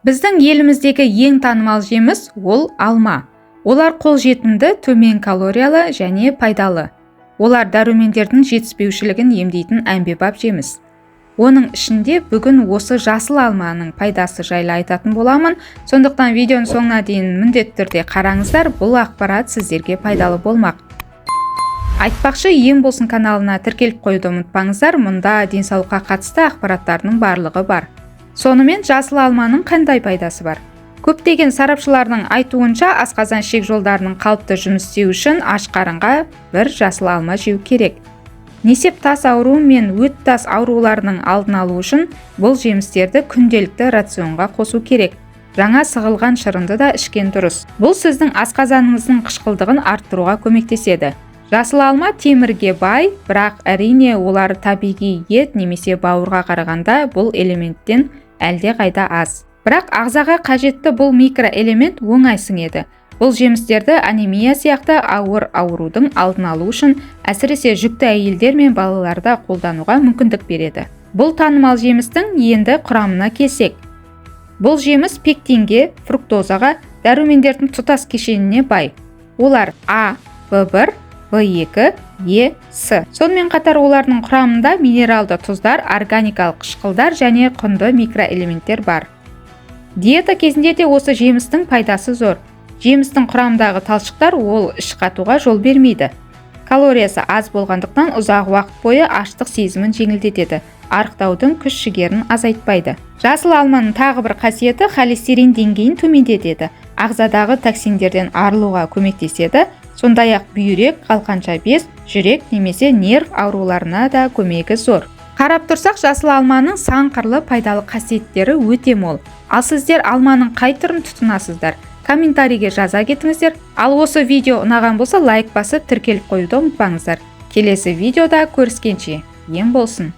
Біздің еліміздегі ең танымал жеміс ол алма. Олар қолжетімді, төмен калориялы және пайдалы. Олар дәрумендердің жетіспеушілігін емдейтін әмбебап жеміс. Оның ішінде бүгін осы жасыл алманың пайдасы жайлы айтатын боламын. Сондықтан видеоның соңына дейін міндетті түрде қараңыздар, бұл ақпарат сіздерге пайдалы болмақ. Айтпақшы, Ем болсын каналына тіркеліп қойуды ұмытпаңыздар, мұнда денсаулыққа қатысты ақпараттардың барлығы бар. Сонымен жасыл алманың қандай пайдасы бар? Көптеген сарапшылардың айтуынша, асқазан ішек жолдарының қалыпты жұмыс істеуі үшін аш қарынға бір жасыл алма жеу керек. Несеп тас ауруы мен өт тас ауруларының алдын алу үшін бұл жемістерді күнделікті рационға қосу керек. Жаңа сығылған шырынды да ішкен дұрыс. Бұл сіздің асқазаныңыздың қышқылдығын арттыруға көмектеседі. Жасыл алма темірге бай, бірақ әрине олар табиғи ет немесе бауырға қарағанда бұл элементтен әлде қайда аз. Бірақ ағзаға қажетті бұл микроэлемент оңай сіңеді. Бұл жемістерді анемия сияқты ауыр аурудың алдын алу үшін, әсіресе жүкті әйелдер мен балаларда қолдануға мүмкіндік береді. Бұл танымал жемістің енді құрамына келсек. Бұл жеміс пектинге, фруктозаға, дәрумендердің тұтас кешеніне бай. Олар А, В1, В2, Е, С. Сонымен қатар олардың құрамында минералды тұздар, органикалық қышқылдар және құнды микроэлементтер бар. Диета кезінде де осы жемістің пайдасы зор. Жемістің құрамындағы талшықтар ол іш қатуға жол бермейді. Калориясы аз болғандықтан ұзақ уақыт бойы аштық сезімін жеңілдетеді. Арықтаудың күш-жігерін азайтпайды. Жасыл алманың тағы бір қасиеті холестерин деңгейін төмендетеді. Ағзадағы токсиндерден арылуға көмектеседі. Сондай-ақ бүйрек, қалқанша без, жүрек немесе нерв ауруларына да көмегі зор. Қарап тұрсақ, жасыл алманың сан қырлы пайдалы қасиеттері өте мол. Ал сіздер алманың қай түрін тұтынасыздар? Комментарийге жаза кетіңіздер. Ал осы видео ұнаған болса, лайк басып тіркеліп қоюды ұмытпаңыздар. Келесі видеода көріскенше, ем болсын.